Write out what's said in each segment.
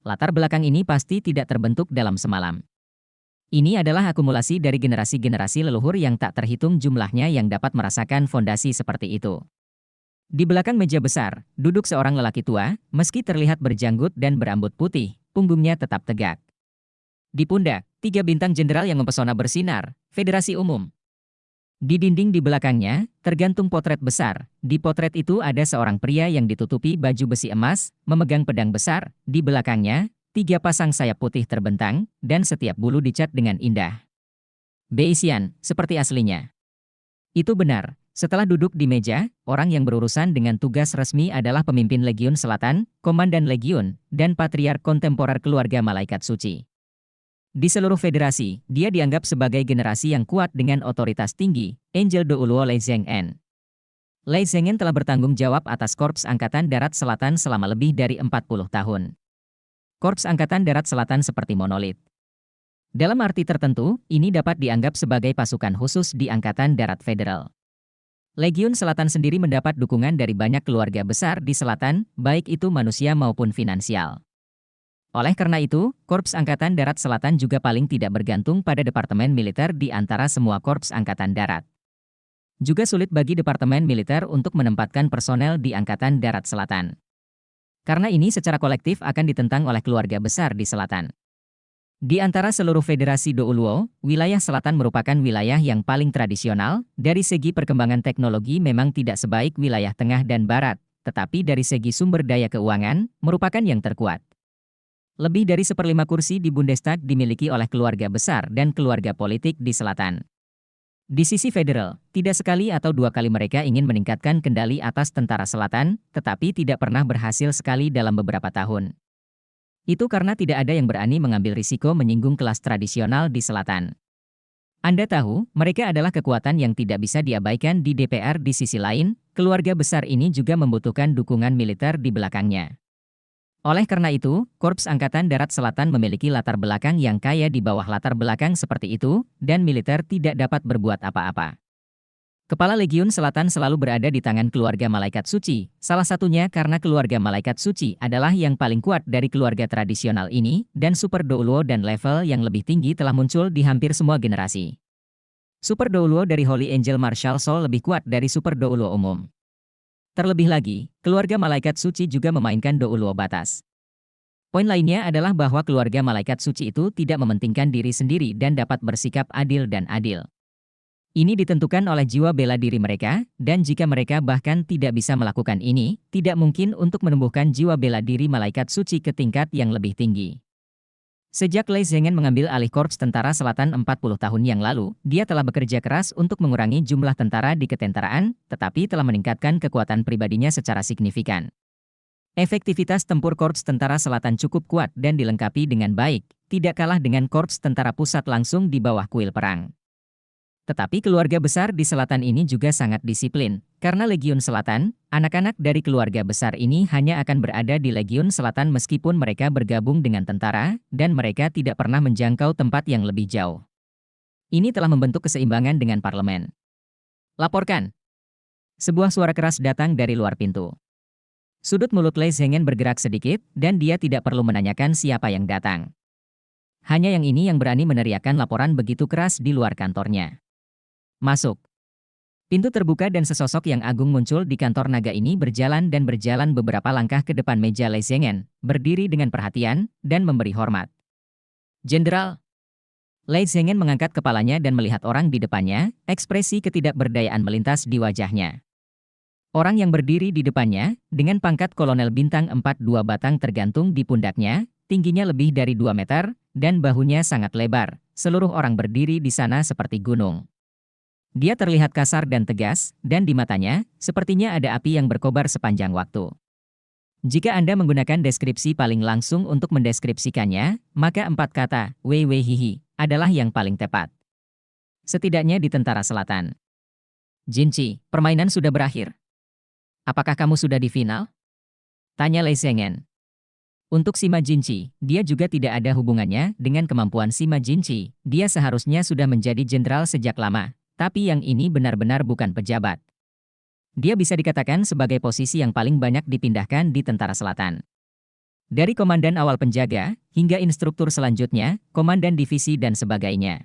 Latar belakang ini pasti tidak terbentuk dalam semalam. Ini adalah akumulasi dari generasi-generasi leluhur yang tak terhitung jumlahnya yang dapat merasakan fondasi seperti itu. Di belakang meja besar, duduk seorang lelaki tua, meski terlihat berjanggut dan berambut putih, punggungnya tetap tegak. Di pundak, 3 bintang jenderal yang mempesona bersinar, Federasi Umum. Di dinding di belakangnya, tergantung potret besar. Di potret itu ada seorang pria yang ditutupi baju besi emas, memegang pedang besar. Di belakangnya, 3 pasang sayap putih terbentang, dan setiap bulu dicat dengan indah. Beisian, seperti aslinya. Itu benar. Setelah duduk di meja, orang yang berurusan dengan tugas resmi adalah pemimpin Legiun Selatan, Komandan Legiun, dan Patriark Kontemporer Keluarga Malaikat Suci. Di seluruh federasi, dia dianggap sebagai generasi yang kuat dengan otoritas tinggi, Angel Douluo Lei Zheng'en. Lei Zheng'en telah bertanggung jawab atas Korps Angkatan Darat Selatan selama lebih dari 40 tahun. Korps Angkatan Darat Selatan seperti monolit. Dalam arti tertentu, ini dapat dianggap sebagai pasukan khusus di Angkatan Darat Federal. Legiun Selatan sendiri mendapat dukungan dari banyak keluarga besar di selatan, baik itu manusia maupun finansial. Oleh karena itu, Korps Angkatan Darat Selatan juga paling tidak bergantung pada Departemen Militer di antara semua Korps Angkatan Darat. Juga sulit bagi Departemen Militer untuk menempatkan personel di Angkatan Darat Selatan. Karena ini secara kolektif akan ditentang oleh keluarga besar di selatan. Di antara seluruh federasi Douluo, wilayah selatan merupakan wilayah yang paling tradisional. Dari segi perkembangan teknologi memang tidak sebaik wilayah tengah dan barat, tetapi dari segi sumber daya keuangan, merupakan yang terkuat. Lebih dari 1/5 kursi di Bundestag dimiliki oleh keluarga besar dan keluarga politik di selatan. Di sisi federal, tidak sekali atau 2 kali mereka ingin meningkatkan kendali atas tentara selatan, tetapi tidak pernah berhasil sekali dalam beberapa tahun. Itu karena tidak ada yang berani mengambil risiko menyinggung kelas tradisional di selatan. Anda tahu, mereka adalah kekuatan yang tidak bisa diabaikan di DPR. Di sisi lain, keluarga besar ini juga membutuhkan dukungan militer di belakangnya. Oleh karena itu, Korps Angkatan Darat Selatan memiliki latar belakang yang kaya di bawah latar belakang seperti itu, dan militer tidak dapat berbuat apa-apa. Kepala Legiun Selatan selalu berada di tangan keluarga Malaikat Suci, salah satunya karena keluarga Malaikat Suci adalah yang paling kuat dari keluarga tradisional ini, dan Super Douluo dan level yang lebih tinggi telah muncul di hampir semua generasi. Super Douluo dari Holy Angel Martial Soul lebih kuat dari Super Douluo umum. Terlebih lagi, keluarga Malaikat Suci juga memainkan Douluo batas. Poin lainnya adalah bahwa keluarga Malaikat Suci itu tidak mementingkan diri sendiri dan dapat bersikap adil dan adil. Ini ditentukan oleh jiwa bela diri mereka, dan jika mereka bahkan tidak bisa melakukan ini, tidak mungkin untuk menumbuhkan jiwa bela diri Malaikat Suci ke tingkat yang lebih tinggi. Sejak Lei Zheng'en mengambil alih Korps Tentara Selatan 40 tahun yang lalu, dia telah bekerja keras untuk mengurangi jumlah tentara di ketentaraan, tetapi telah meningkatkan kekuatan pribadinya secara signifikan. Efektivitas tempur Korps Tentara Selatan cukup kuat dan dilengkapi dengan baik, tidak kalah dengan Korps Tentara Pusat langsung di bawah kuil perang. Tetapi keluarga besar di selatan ini juga sangat disiplin, karena Legiun Selatan, anak-anak dari keluarga besar ini hanya akan berada di Legiun Selatan meskipun mereka bergabung dengan tentara, dan mereka tidak pernah menjangkau tempat yang lebih jauh. Ini telah membentuk keseimbangan dengan parlemen. Laporkan. Sebuah suara keras datang dari luar pintu. Sudut mulut Lei Zheng'en bergerak sedikit, dan dia tidak perlu menanyakan siapa yang datang. Hanya yang ini yang berani meneriakkan laporan begitu keras di luar kantornya. Masuk. Pintu terbuka dan sesosok yang agung muncul di kantor naga ini berjalan beberapa langkah ke depan meja Lei Zheng'en, berdiri dengan perhatian, dan memberi hormat. Jenderal. Lei Zheng'en mengangkat kepalanya dan melihat orang di depannya, ekspresi ketidakberdayaan melintas di wajahnya. Orang yang berdiri di depannya, dengan pangkat kolonel bintang 4 2 batang tergantung di pundaknya, tingginya lebih dari 2 meter, dan bahunya sangat lebar. Seluruh orang berdiri di sana seperti gunung. Dia terlihat kasar dan tegas, dan di matanya, sepertinya ada api yang berkobar sepanjang waktu. Jika Anda menggunakan deskripsi paling langsung untuk mendeskripsikannya, maka 4 kata, wei wei hihi, adalah yang paling tepat. Setidaknya di tentara selatan. Jinchi, permainan sudah berakhir. Apakah kamu sudah di final? Tanya Lei Zheng'en. Untuk Sima Jinchi, dia juga tidak ada hubungannya dengan kemampuan Sima Jinchi. Dia seharusnya sudah menjadi jenderal sejak lama. Tapi yang ini benar-benar bukan pejabat. Dia bisa dikatakan sebagai posisi yang paling banyak dipindahkan di tentara selatan. Dari komandan awal penjaga, hingga instruktur selanjutnya, komandan divisi dan sebagainya.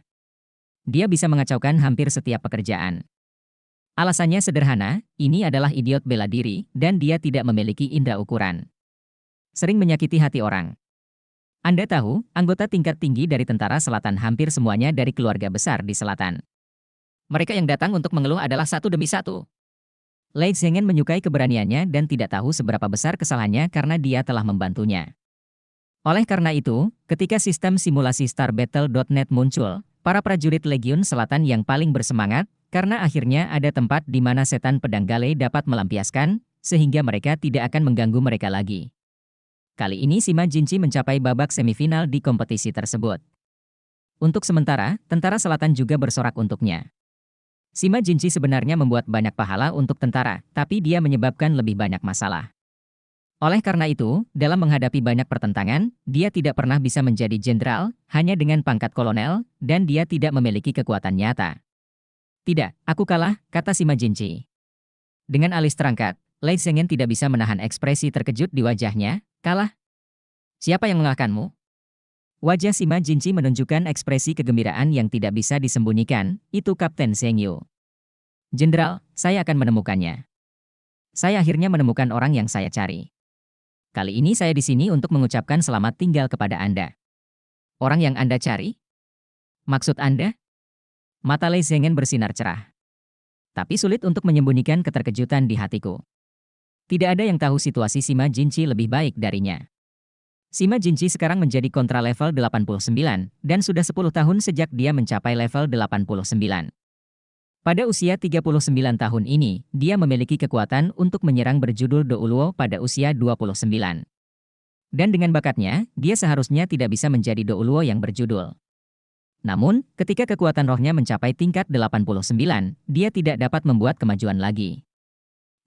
Dia bisa mengacaukan hampir setiap pekerjaan. Alasannya sederhana, ini adalah idiot bela diri, dan dia tidak memiliki indera ukuran. Sering menyakiti hati orang. Anda tahu, anggota tingkat tinggi dari tentara selatan hampir semuanya dari keluarga besar di selatan. Mereka yang datang untuk mengeluh adalah satu demi satu. Lei Zhengen menyukai keberaniannya dan tidak tahu seberapa besar kesalahannya karena dia telah membantunya. Oleh karena itu, ketika sistem simulasi StarBattle.net muncul, para prajurit Legiun Selatan yang paling bersemangat, karena akhirnya ada tempat di mana setan pedang Gale dapat melampiaskan, sehingga mereka tidak akan mengganggu mereka lagi. Kali ini Sima Jinchi mencapai babak semifinal di kompetisi tersebut. Untuk sementara, tentara selatan juga bersorak untuknya. Sima Jinchi sebenarnya membuat banyak pahala untuk tentara, tapi dia menyebabkan lebih banyak masalah. Oleh karena itu, dalam menghadapi banyak pertentangan, dia tidak pernah bisa menjadi jenderal, hanya dengan pangkat kolonel, dan dia tidak memiliki kekuatan nyata. Tidak, aku kalah, kata Sima Jinchi. Dengan alis terangkat, Lei Zhengen tidak bisa menahan ekspresi terkejut di wajahnya. Kalah? Siapa yang mengalahkanmu? Wajah Sima Jinchi menunjukkan ekspresi kegembiraan yang tidak bisa disembunyikan, itu Kapten Zheng Yu. Jenderal, saya akan menemukannya. Saya akhirnya menemukan orang yang saya cari. Kali ini saya di sini untuk mengucapkan selamat tinggal kepada Anda. Orang yang Anda cari? Maksud Anda? Mata Lei Zhengen bersinar cerah. Tapi sulit untuk menyembunyikan keterkejutan di hatiku. Tidak ada yang tahu situasi Sima Jinchi lebih baik darinya. Sima Jinchi sekarang menjadi kontra level 89, dan sudah 10 tahun sejak dia mencapai level 89. Pada usia 39 tahun ini, dia memiliki kekuatan untuk menyerang berjudul Do Uluo pada usia 29. Dan dengan bakatnya, dia seharusnya tidak bisa menjadi Do Uluo yang berjudul. Namun, ketika kekuatan rohnya mencapai tingkat 89, dia tidak dapat membuat kemajuan lagi.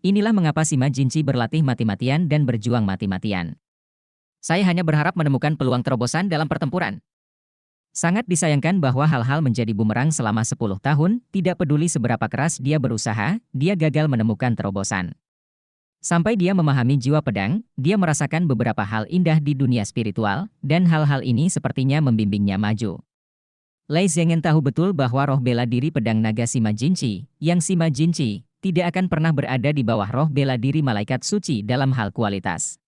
Inilah mengapa Sima Jinchi berlatih mati-matian dan berjuang mati-matian. Saya hanya berharap menemukan peluang terobosan dalam pertempuran. Sangat disayangkan bahwa hal-hal menjadi bumerang selama 10 tahun, tidak peduli seberapa keras dia berusaha, dia gagal menemukan terobosan. Sampai dia memahami jiwa pedang, dia merasakan beberapa hal indah di dunia spiritual, dan hal-hal ini sepertinya membimbingnya maju. Lei Zhengen tahu betul bahwa roh bela diri pedang naga Sima Jinchi, yang Sima Jinchi, tidak akan pernah berada di bawah roh bela diri malaikat suci dalam hal kualitas.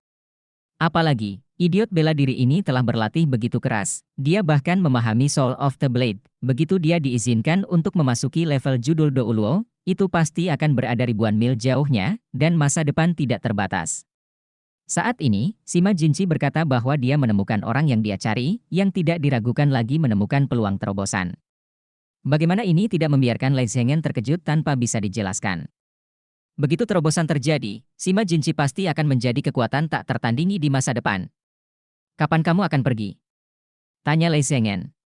Apalagi, idiot bela diri ini telah berlatih begitu keras, dia bahkan memahami Soul of the Blade. Begitu dia diizinkan untuk memasuki level judul Do Uluo, itu pasti akan berada ribuan mil jauhnya, dan masa depan tidak terbatas. Saat ini, Sima Jinchi berkata bahwa dia menemukan orang yang dia cari, yang tidak diragukan lagi menemukan peluang terobosan. Bagaimana ini tidak membiarkan Lei Zhengen terkejut tanpa bisa dijelaskan. Begitu terobosan terjadi, Sima Jinchi pasti akan menjadi kekuatan tak tertandingi di masa depan. Kapan kamu akan pergi? Tanya Lei Zhengen.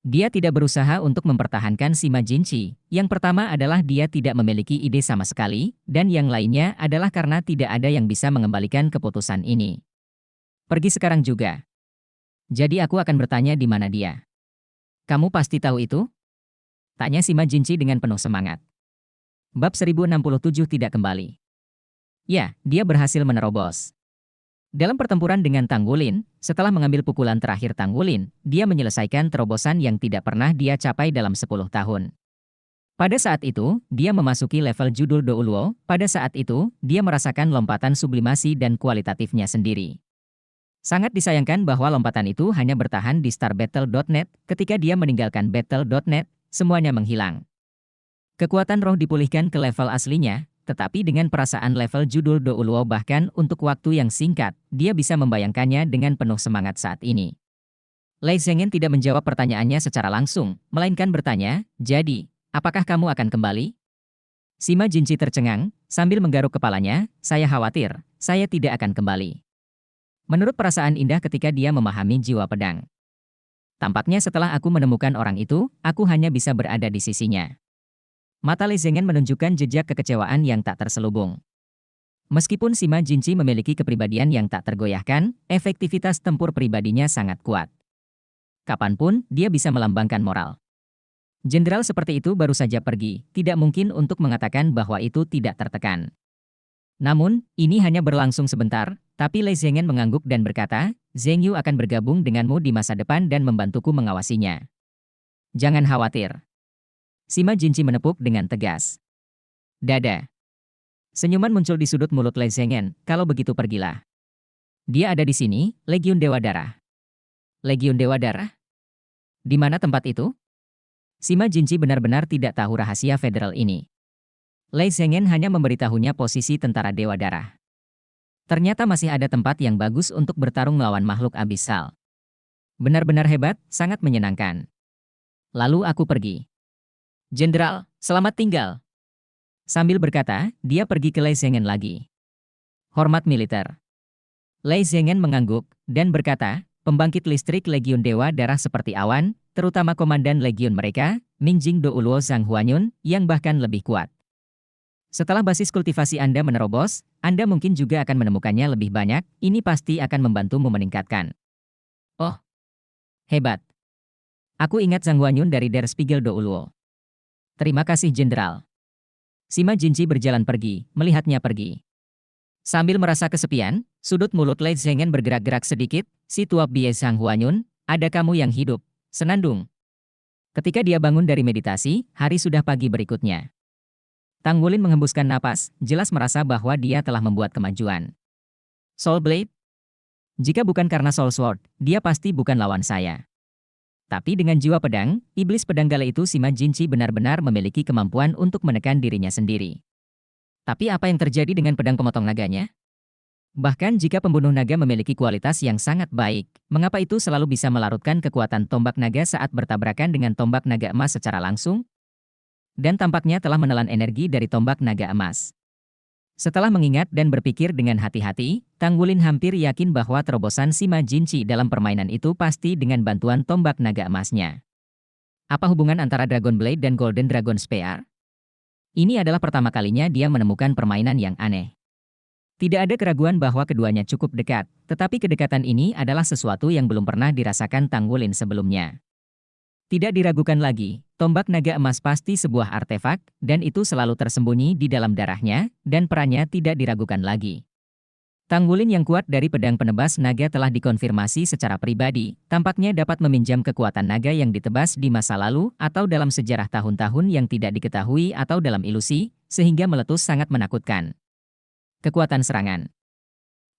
Dia tidak berusaha untuk mempertahankan Sima Jinchi. Yang pertama adalah dia tidak memiliki ide sama sekali, dan yang lainnya adalah karena tidak ada yang bisa mengembalikan keputusan ini. Pergi sekarang juga. Jadi aku akan bertanya di mana dia. Kamu pasti tahu itu? Tanya Sima Jinchi dengan penuh semangat. Bab 1067 tidak kembali. Ya, dia berhasil menerobos. Dalam pertempuran dengan Tang Wulin, setelah mengambil pukulan terakhir Tang Wulin, dia menyelesaikan terobosan yang tidak pernah dia capai dalam 10 tahun. Pada saat itu, dia memasuki level judul Do Uluo, pada saat itu, dia merasakan lompatan sublimasi dan kualitatifnya sendiri. Sangat disayangkan bahwa lompatan itu hanya bertahan di StarBattle.net, ketika dia meninggalkan Battle.net, semuanya menghilang. Kekuatan roh dipulihkan ke level aslinya, tetapi dengan perasaan level judul Do Uluo bahkan untuk waktu yang singkat, dia bisa membayangkannya dengan penuh semangat saat ini. Lei Zhengen tidak menjawab pertanyaannya secara langsung, melainkan bertanya, jadi, apakah kamu akan kembali? Sima Jinchi tercengang, sambil menggaruk kepalanya, saya khawatir, saya tidak akan kembali. Menurut perasaan indah ketika dia memahami jiwa pedang. Tampaknya setelah aku menemukan orang itu, aku hanya bisa berada di sisinya. Mata Lei Zhengen menunjukkan jejak kekecewaan yang tak terselubung. Meskipun Sima Jinchi memiliki kepribadian yang tak tergoyahkan, efektivitas tempur pribadinya sangat kuat. Kapanpun, dia bisa melambangkan moral. Jenderal seperti itu baru saja pergi, tidak mungkin untuk mengatakan bahwa itu tidak tertekan. Namun, ini hanya berlangsung sebentar, Tapi Lei Zhengen mengangguk dan berkata, Zheng Yu akan bergabung denganmu di masa depan dan membantuku mengawasinya. Jangan khawatir. Sima Jinci menepuk dengan tegas. Dada. Senyuman muncul di sudut mulut Lei Zhengen, kalau begitu pergilah. Dia ada di sini, Legiun Dewa Darah. Legiun Dewa Darah? Di mana tempat itu? Sima Jinci benar-benar tidak tahu rahasia federal ini. Lei Zhengen hanya memberitahunya posisi tentara Dewa Darah. Ternyata masih ada tempat yang bagus untuk bertarung melawan makhluk abisal. Benar-benar hebat, sangat menyenangkan. Lalu aku pergi. Jenderal, selamat tinggal. Sambil berkata, dia pergi ke Lei Zhengen lagi. Hormat militer. Lei Zhengen mengangguk, dan berkata, pembangkit listrik Legiun Dewa Darah seperti awan, terutama komandan Legiun mereka, Mingjing Do Uluo Zhang Huanyun, yang bahkan lebih kuat. Setelah basis kultivasi Anda menerobos, Anda mungkin juga akan menemukannya lebih banyak, ini pasti akan membantumu meningkatkan. Oh, hebat. Aku ingat Zhang Huanyun dari Der Spiegel Do Uluo. Terima kasih Jenderal. Sima Jinci berjalan pergi, melihatnya pergi. Sambil merasa kesepian, sudut mulut Lei Zhengen bergerak-gerak sedikit, si tua Bie Zhang Huanyun, ada kamu yang hidup, senandung. Ketika dia bangun dari meditasi, hari sudah pagi berikutnya. Tang Wulin menghembuskan napas, jelas merasa bahwa dia telah membuat kemajuan. Soul Blade? Jika bukan karena Soul Sword, dia pasti bukan lawan saya. Tapi dengan jiwa pedang, iblis pedang gala itu Sima Jinci benar-benar memiliki kemampuan untuk menekan dirinya sendiri. Tapi apa yang terjadi dengan pedang pemotong naganya? Bahkan jika pembunuh naga memiliki kualitas yang sangat baik, mengapa itu selalu bisa melarutkan kekuatan tombak naga saat bertabrakan dengan tombak naga emas secara langsung? Dan tampaknya telah menelan energi dari tombak naga emas. Setelah mengingat dan berpikir dengan hati-hati, Tang Wulin hampir yakin bahwa terobosan Sima Jinci dalam permainan itu pasti dengan bantuan tombak naga emasnya. Apa hubungan antara Dragon Blade dan Golden Dragon Spear? Ini adalah pertama kalinya dia menemukan permainan yang aneh. Tidak ada keraguan bahwa keduanya cukup dekat, tetapi kedekatan ini adalah sesuatu yang belum pernah dirasakan Tang Wulin sebelumnya. Tidak diragukan lagi, tombak naga emas pasti sebuah artefak, dan itu selalu tersembunyi di dalam darahnya, dan perannya tidak diragukan lagi. Tang Wulin yang kuat dari pedang penebas naga telah dikonfirmasi secara pribadi, tampaknya dapat meminjam kekuatan naga yang ditebas di masa lalu atau dalam sejarah tahun-tahun yang tidak diketahui atau dalam ilusi, sehingga meletus sangat menakutkan. Kekuatan serangan.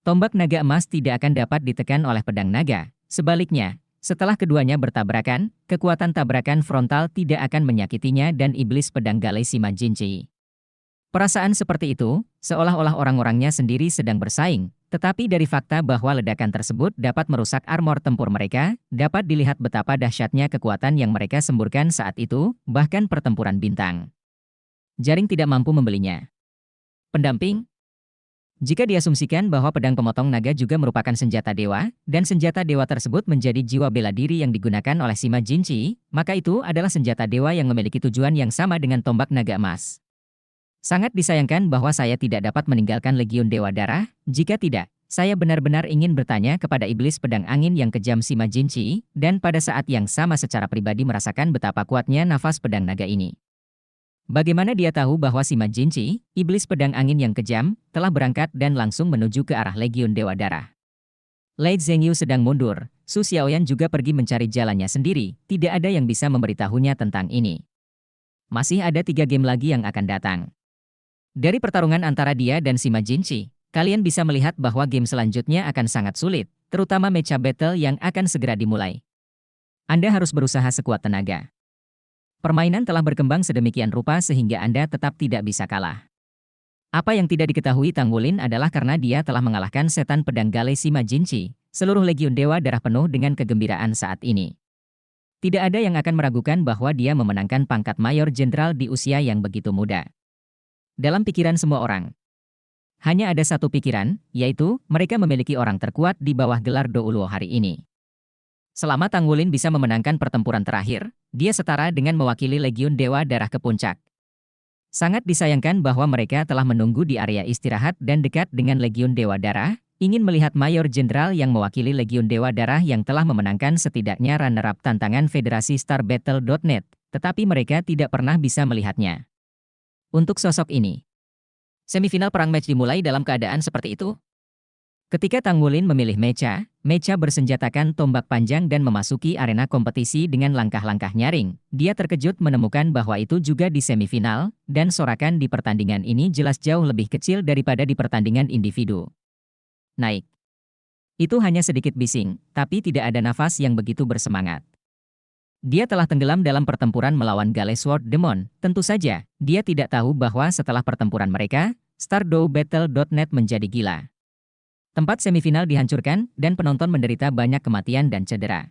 Tombak naga emas tidak akan dapat ditekan oleh pedang naga, sebaliknya, setelah keduanya bertabrakan, kekuatan tabrakan frontal tidak akan menyakitinya dan iblis pedang galai Sima Jinci. Perasaan seperti itu, seolah-olah orang-orangnya sendiri sedang bersaing, tetapi dari fakta bahwa ledakan tersebut dapat merusak armor tempur mereka, dapat dilihat betapa dahsyatnya kekuatan yang mereka semburkan saat itu, bahkan pertempuran bintang. Jaring tidak mampu membelinya. Pendamping? Jika diasumsikan bahwa pedang pemotong naga juga merupakan senjata dewa, dan senjata dewa tersebut menjadi jiwa bela diri yang digunakan oleh Sima Jinci, maka itu adalah senjata dewa yang memiliki tujuan yang sama dengan tombak naga emas. Sangat disayangkan bahwa saya tidak dapat meninggalkan Legiun Dewa Darah, jika tidak, saya benar-benar ingin bertanya kepada iblis pedang angin yang kejam Sima Jinci, dan pada saat yang sama secara pribadi merasakan betapa kuatnya nafas pedang naga ini. Bagaimana dia tahu bahwa Sima Jinci, iblis pedang angin yang kejam, telah berangkat dan langsung menuju ke arah Legiun Dewa Darah. Lei Zhengyu sedang mundur, Su Xiaoyan juga pergi mencari jalannya sendiri, tidak ada yang bisa memberitahunya tentang ini. Masih ada 3 game lagi yang akan datang. Dari pertarungan antara dia dan Sima Jinci, kalian bisa melihat bahwa game selanjutnya akan sangat sulit, terutama mecha battle yang akan segera dimulai. Anda harus berusaha sekuat tenaga. Permainan telah berkembang sedemikian rupa sehingga Anda tetap tidak bisa kalah. Apa yang tidak diketahui Tang Wulin adalah karena dia telah mengalahkan setan pedang galai Sima Jinci, seluruh Legiun Dewa Darah penuh dengan kegembiraan saat ini. Tidak ada yang akan meragukan bahwa dia memenangkan pangkat Mayor Jenderal di usia yang begitu muda. Dalam pikiran semua orang, hanya ada satu pikiran, yaitu mereka memiliki orang terkuat di bawah gelar Do Uluo hari ini. Selama Tang Wulin bisa memenangkan pertempuran terakhir, dia setara dengan mewakili Legiun Dewa Darah ke puncak. Sangat disayangkan bahwa mereka telah menunggu di area istirahat dan dekat dengan Legiun Dewa Darah, ingin melihat Mayor Jenderal yang mewakili Legiun Dewa Darah yang telah memenangkan setidaknya runner-up tantangan Federasi StarBattle.net, tetapi mereka tidak pernah bisa melihatnya. Untuk sosok ini, semifinal perang match dimulai dalam keadaan seperti itu. Ketika Tang Wulin memilih Mecha, Mecha bersenjatakan tombak panjang dan memasuki arena kompetisi dengan langkah-langkah nyaring. Dia terkejut menemukan bahwa itu juga di semifinal, dan sorakan di pertandingan ini jelas jauh lebih kecil daripada di pertandingan individu. Naik. Itu hanya sedikit bising, tapi tidak ada nafas yang begitu bersemangat. Dia telah tenggelam dalam pertempuran melawan Galesword Demon. Tentu saja, dia tidak tahu bahwa setelah pertempuran mereka, StardewBattle.net menjadi gila. Tempat semifinal dihancurkan, dan penonton menderita banyak kematian dan cedera.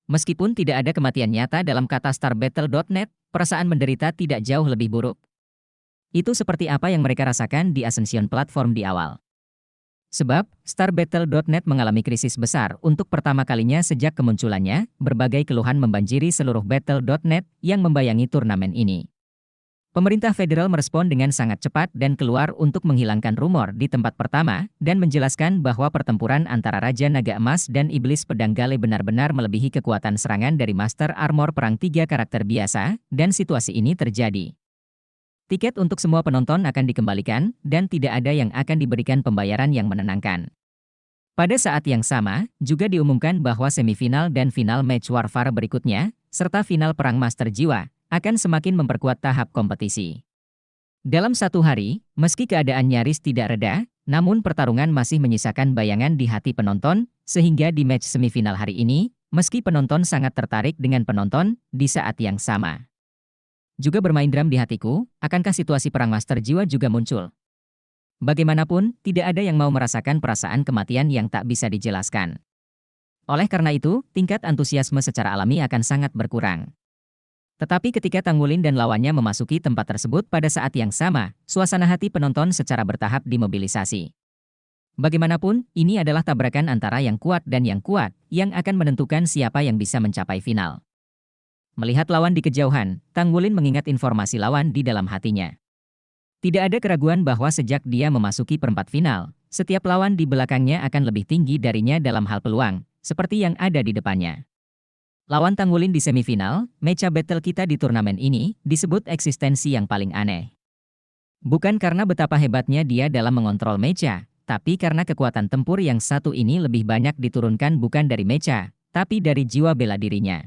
Meskipun tidak ada kematian nyata dalam kata StarBattle.net, perasaan menderita tidak jauh lebih buruk. Itu seperti apa yang mereka rasakan di Ascension platform di awal. Sebab, StarBattle.net mengalami krisis besar untuk pertama kalinya sejak kemunculannya, berbagai keluhan membanjiri seluruh Battle.net yang membayangi turnamen ini. Pemerintah federal merespon dengan sangat cepat dan keluar untuk menghilangkan rumor di tempat pertama dan menjelaskan bahwa pertempuran antara Raja Naga Emas dan Iblis Pedang Gale benar-benar melebihi kekuatan serangan dari Master Armor Perang 3 karakter biasa, dan situasi ini terjadi. Tiket untuk semua penonton akan dikembalikan, dan tidak ada yang akan diberikan pembayaran yang menenangkan. Pada saat yang sama, juga diumumkan bahwa semifinal dan final match Warfare berikutnya, serta final Perang Master Jiwa, akan semakin memperkuat tahap kompetisi. Dalam satu hari, meski keadaan nyaris tidak reda, namun pertarungan masih menyisakan bayangan di hati penonton, sehingga di match semifinal hari ini, meski penonton sangat tertarik dengan penonton, di saat yang sama juga bermain drum di hatiku, akankah situasi Perang Master Jiwa juga muncul? Bagaimanapun, tidak ada yang mau merasakan perasaan kematian yang tak bisa dijelaskan. Oleh karena itu, tingkat antusiasme secara alami akan sangat berkurang. Tetapi ketika Tang Wulin dan lawannya memasuki tempat tersebut pada saat yang sama, suasana hati penonton secara bertahap dimobilisasi. Bagaimanapun, ini adalah tabrakan antara yang kuat dan yang kuat, yang akan menentukan siapa yang bisa mencapai final. Melihat lawan di kejauhan, Tang Wulin mengingat informasi lawan di dalam hatinya. Tidak ada keraguan bahwa sejak dia memasuki perempat final, setiap lawan di belakangnya akan lebih tinggi darinya dalam hal peluang, seperti yang ada di depannya. Lawan Tang Wulin di semifinal, mecha battle kita di turnamen ini, disebut eksistensi yang paling aneh. Bukan karena betapa hebatnya dia dalam mengontrol mecha, tapi karena kekuatan tempur yang satu ini lebih banyak diturunkan bukan dari mecha, tapi dari jiwa bela dirinya.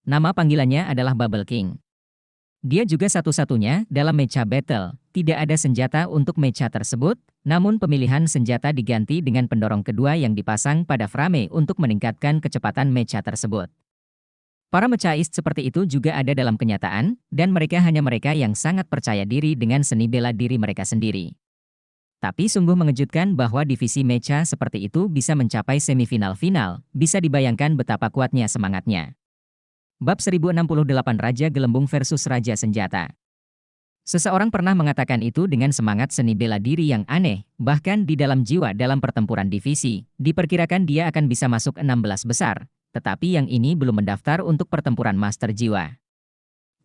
Nama panggilannya adalah Bubble King. Dia juga satu-satunya dalam mecha battle, tidak ada senjata untuk mecha tersebut, namun pemilihan senjata diganti dengan pendorong kedua yang dipasang pada frame untuk meningkatkan kecepatan mecha tersebut. Para mechaist seperti itu juga ada dalam kenyataan, dan mereka hanya mereka yang sangat percaya diri dengan seni bela diri mereka sendiri. Tapi sungguh mengejutkan bahwa divisi mecha seperti itu bisa mencapai semifinal final, bisa dibayangkan betapa kuatnya semangatnya. Bab 1068 Raja Gelembung versus Raja Senjata. Seseorang pernah mengatakan itu dengan semangat seni bela diri yang aneh, bahkan di dalam jiwa dalam pertempuran divisi, diperkirakan dia akan bisa masuk 16 besar, tetapi yang ini belum mendaftar untuk pertempuran Master Jiwa.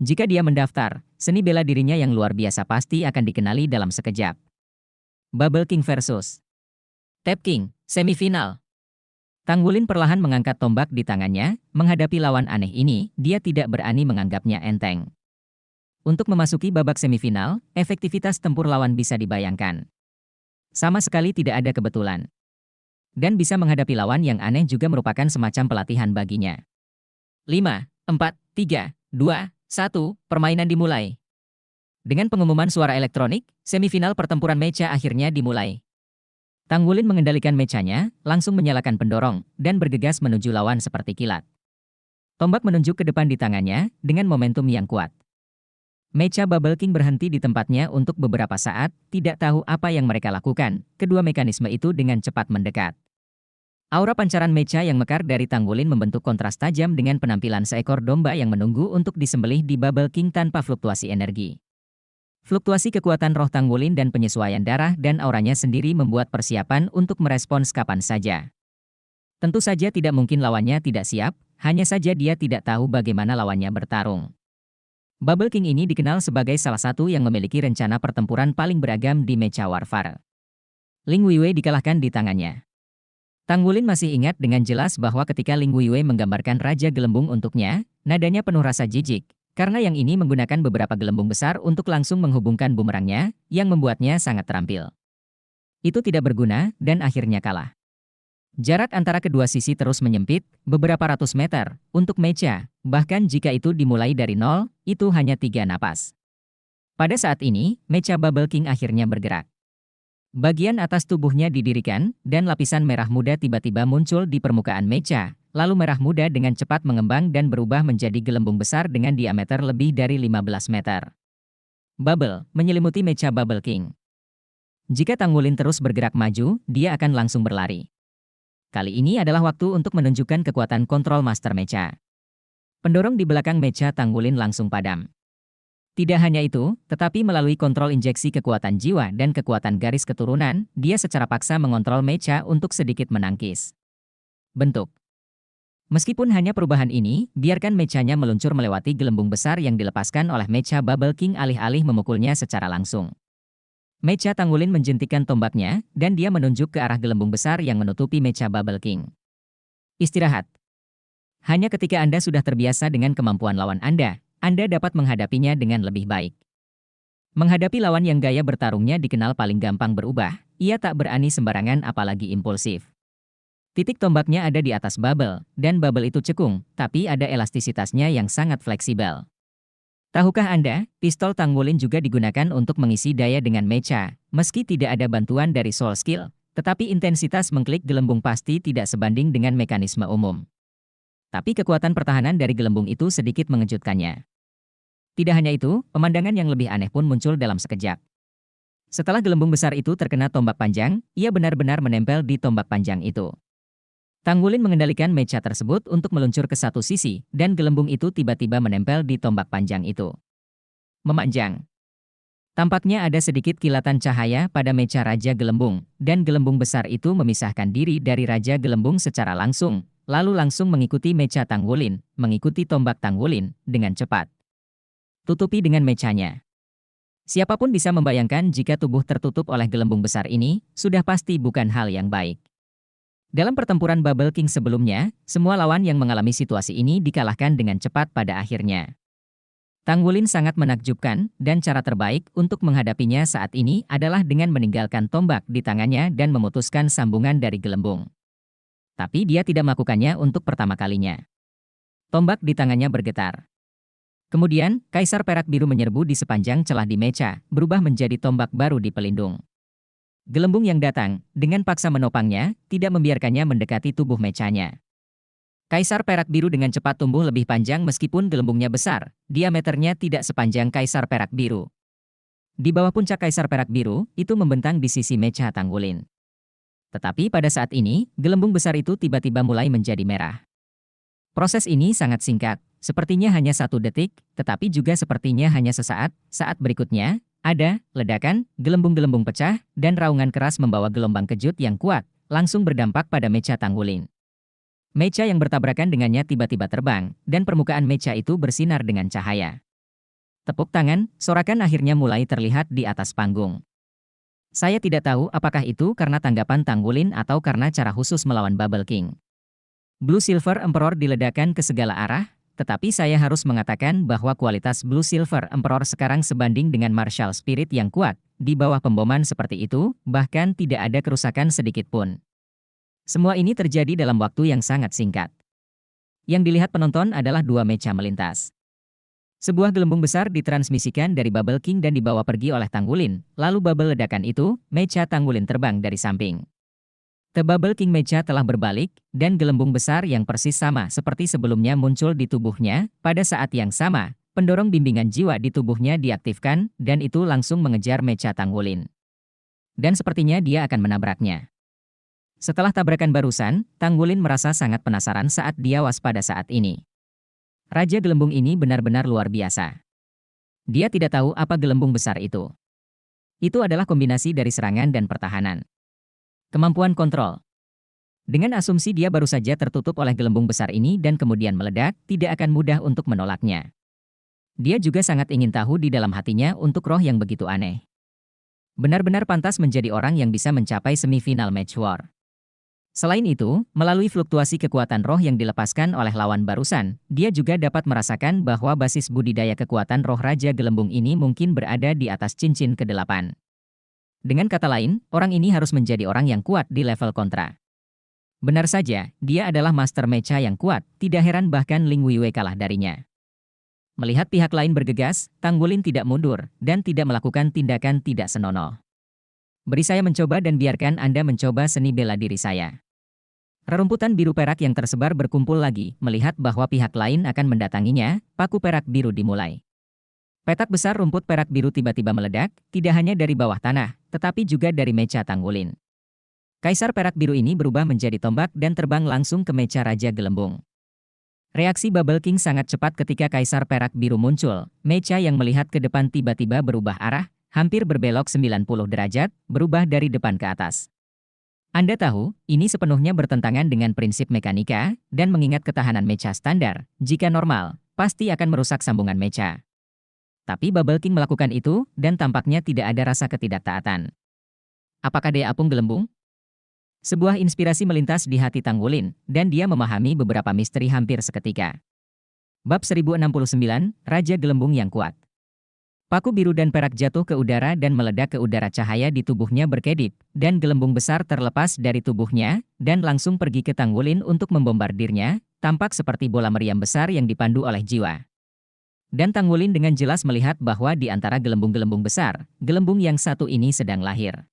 Jika dia mendaftar, seni bela dirinya yang luar biasa pasti akan dikenali dalam sekejap. Bubble King versus Tap King, semifinal. Tang Wulin perlahan mengangkat tombak di tangannya, menghadapi lawan aneh ini, dia tidak berani menganggapnya enteng. Untuk memasuki babak semifinal, efektivitas tempur lawan bisa dibayangkan. Sama sekali tidak ada kebetulan. Dan bisa menghadapi lawan yang aneh juga merupakan semacam pelatihan baginya. 5, 4, 3, 2, 1, permainan dimulai. Dengan pengumuman suara elektronik, semifinal pertempuran mecha akhirnya dimulai. Tang Wulin mengendalikan mechanya, langsung menyalakan pendorong, dan bergegas menuju lawan seperti kilat. Tombak menunjuk ke depan di tangannya, dengan momentum yang kuat. Mecha Bubble King berhenti di tempatnya untuk beberapa saat, tidak tahu apa yang mereka lakukan, kedua mekanisme itu dengan cepat mendekat. Aura pancaran mecha yang mekar dari Tang Wulin membentuk kontras tajam dengan penampilan seekor domba yang menunggu untuk disembelih di Bubble King tanpa fluktuasi energi. Fluktuasi kekuatan roh Tang Wulin dan penyesuaian darah dan auranya sendiri membuat persiapan untuk merespons kapan saja. Tentu saja tidak mungkin lawannya tidak siap, hanya saja dia tidak tahu bagaimana lawannya bertarung. Bubble King ini dikenal sebagai salah satu yang memiliki rencana pertempuran paling beragam di mecha warfare. Ling Weiwei dikalahkan di tangannya. Tang Wulin masih ingat dengan jelas bahwa ketika Ling Weiwei menggambarkan Raja Gelembung untuknya, nadanya penuh rasa jijik. Karena yang ini menggunakan beberapa gelembung besar untuk langsung menghubungkan bumerangnya, yang membuatnya sangat terampil. Itu tidak berguna dan akhirnya kalah. Jarak antara kedua sisi terus menyempit, beberapa ratus meter, untuk mecha, bahkan jika itu dimulai dari nol, itu hanya 3 napas. Pada saat ini, mecha Bubble King akhirnya bergerak. Bagian atas tubuhnya didirikan, dan lapisan merah muda tiba-tiba muncul di permukaan mecha, lalu merah muda dengan cepat mengembang dan berubah menjadi gelembung besar dengan diameter lebih dari 15 meter. Bubble menyelimuti mecha Bubble King. Jika Tanggulin terus bergerak maju, dia akan langsung berlari. Kali ini adalah waktu untuk menunjukkan kekuatan kontrol Master Mecha. Pendorong di belakang mecha Tanggulin langsung padam. Tidak hanya itu, tetapi melalui kontrol injeksi kekuatan jiwa dan kekuatan garis keturunan, dia secara paksa mengontrol mecha untuk sedikit menangkis. Bentuk. Meskipun hanya perubahan ini, biarkan mechanya meluncur melewati gelembung besar yang dilepaskan oleh mecha Bubble King alih-alih memukulnya secara langsung. Mecha Tanggulin menjentikan tombaknya, dan dia menunjuk ke arah gelembung besar yang menutupi mecha Bubble King. Istirahat. Hanya ketika Anda sudah terbiasa dengan kemampuan lawan Anda dapat menghadapinya dengan lebih baik. Menghadapi lawan yang gaya bertarungnya dikenal paling gampang berubah, ia tak berani sembarangan apalagi impulsif. Titik tombaknya ada di atas bubble, dan bubble itu cekung, tapi ada elastisitasnya yang sangat fleksibel. Tahukah Anda, pistol Tanggulin juga digunakan untuk mengisi daya dengan mecha, meski tidak ada bantuan dari soul skill, tetapi intensitas mengklik gelembung pasti tidak sebanding dengan mekanisme umum. Tapi kekuatan pertahanan dari gelembung itu sedikit mengejutkannya. Tidak hanya itu, pemandangan yang lebih aneh pun muncul dalam sekejap. Setelah gelembung besar itu terkena tombak panjang, ia benar-benar menempel di tombak panjang itu. Tanggulin mengendalikan mecha tersebut untuk meluncur ke satu sisi, dan gelembung itu tiba-tiba menempel di tombak panjang itu. Memanjang. Tampaknya ada sedikit kilatan cahaya pada mecha Raja Gelembung, dan gelembung besar itu memisahkan diri dari Raja Gelembung secara langsung, lalu langsung mengikuti mecha Tanggulin, mengikuti tombak Tanggulin, dengan cepat. Tutupi dengan mechanya. Siapapun bisa membayangkan jika tubuh tertutup oleh gelembung besar ini, sudah pasti bukan hal yang baik. Dalam pertempuran Bubble King sebelumnya, semua lawan yang mengalami situasi ini dikalahkan dengan cepat pada akhirnya. Tanggulin sangat menakjubkan, dan cara terbaik untuk menghadapinya saat ini adalah dengan meninggalkan tombak di tangannya dan memutuskan sambungan dari gelembung. Tapi dia tidak melakukannya untuk pertama kalinya. Tombak di tangannya bergetar. Kemudian, Kaisar Perak Biru menyerbu di sepanjang celah di mecha, berubah menjadi tombak baru di pelindung. Gelembung yang datang, dengan paksa menopangnya, tidak membiarkannya mendekati tubuh mechanya. Kaisar Perak Biru dengan cepat tumbuh lebih panjang meskipun gelembungnya besar, diameternya tidak sepanjang Kaisar Perak Biru. Di bawah puncak Kaisar Perak Biru, itu membentang di sisi mecha Tanggulin. Tetapi pada saat ini, gelembung besar itu tiba-tiba mulai menjadi merah. Proses ini sangat singkat, sepertinya hanya 1 detik, tetapi juga sepertinya hanya sesaat. Saat berikutnya, ada ledakan, gelembung-gelembung pecah, dan raungan keras membawa gelombang kejut yang kuat, langsung berdampak pada mecha Tanggulin. Mecha yang bertabrakan dengannya tiba-tiba terbang, dan permukaan mecha itu bersinar dengan cahaya. Tepuk tangan, sorakan akhirnya mulai terlihat di atas panggung. Saya tidak tahu apakah itu karena tanggapan Tanggulin atau karena cara khusus melawan Bubble King. Blue Silver Emperor diledakkan ke segala arah, tetapi saya harus mengatakan bahwa kualitas Blue Silver Emperor sekarang sebanding dengan martial spirit yang kuat. Di bawah pemboman seperti itu, bahkan tidak ada kerusakan sedikit pun. Semua ini terjadi dalam waktu yang sangat singkat. Yang dilihat penonton adalah 2 mecha melintas. Sebuah gelembung besar ditransmisikan dari Bubble King dan dibawa pergi oleh Tanggulin, lalu bubble ledakan itu, mecha Tanggulin terbang dari samping. The Bubble King mecha telah berbalik, dan gelembung besar yang persis sama seperti sebelumnya muncul di tubuhnya. Pada saat yang sama, pendorong bimbingan jiwa di tubuhnya diaktifkan, dan itu langsung mengejar mecha Tanggulin. Dan sepertinya dia akan menabraknya. Setelah tabrakan barusan, Tanggulin merasa sangat penasaran saat dia waspada saat ini. Raja Gelembung ini benar-benar luar biasa. Dia tidak tahu apa gelembung besar itu. Itu adalah kombinasi dari serangan dan pertahanan. Kemampuan kontrol. Dengan asumsi dia baru saja tertutup oleh gelembung besar ini dan kemudian meledak, tidak akan mudah untuk menolaknya. Dia juga sangat ingin tahu di dalam hatinya untuk roh yang begitu aneh. Benar-benar pantas menjadi orang yang bisa mencapai semifinal match war. Selain itu, melalui fluktuasi kekuatan roh yang dilepaskan oleh lawan barusan, dia juga dapat merasakan bahwa basis budidaya kekuatan roh Raja Gelembung ini mungkin berada di atas cincin ke-8. Dengan kata lain, orang ini harus menjadi orang yang kuat di level kontra. Benar saja, dia adalah master mecha yang kuat, tidak heran bahkan Ling Weiwei kalah darinya. Melihat pihak lain bergegas, Tang Wulin tidak mundur, dan tidak melakukan tindakan tidak senonoh. Beri saya mencoba dan biarkan Anda mencoba seni bela diri saya. Rerumputan biru perak yang tersebar berkumpul lagi, melihat bahwa pihak lain akan mendatanginya, paku perak biru dimulai. Petak besar rumput perak biru tiba-tiba meledak, tidak hanya dari bawah tanah, tetapi juga dari mecha Tang Wulin. Kaisar perak biru ini berubah menjadi tombak dan terbang langsung ke mecha Raja Gelembung. Reaksi Bubble King sangat cepat ketika Kaisar perak biru muncul. Mecha yang melihat ke depan tiba-tiba berubah arah, hampir berbelok 90 derajat, berubah dari depan ke atas. Anda tahu, ini sepenuhnya bertentangan dengan prinsip mekanika, dan mengingat ketahanan mecha standar, jika normal, pasti akan merusak sambungan mecha. Tapi Bubble King melakukan itu, dan tampaknya tidak ada rasa ketidaktaatan. Apakah dia apung gelembung? Sebuah inspirasi melintas di hati Tang Wulin, dan dia memahami beberapa misteri hampir seketika. Bab 1069, Raja Gelembung yang kuat. Paku biru dan perak jatuh ke udara dan meledak ke udara, cahaya di tubuhnya berkedip, dan gelembung besar terlepas dari tubuhnya, dan langsung pergi ke Tang Wulin untuk membombardirnya, tampak seperti bola meriam besar yang dipandu oleh jiwa. Dan Tang Wulin dengan jelas melihat bahwa di antara gelembung-gelembung besar, gelembung yang satu ini sedang lahir.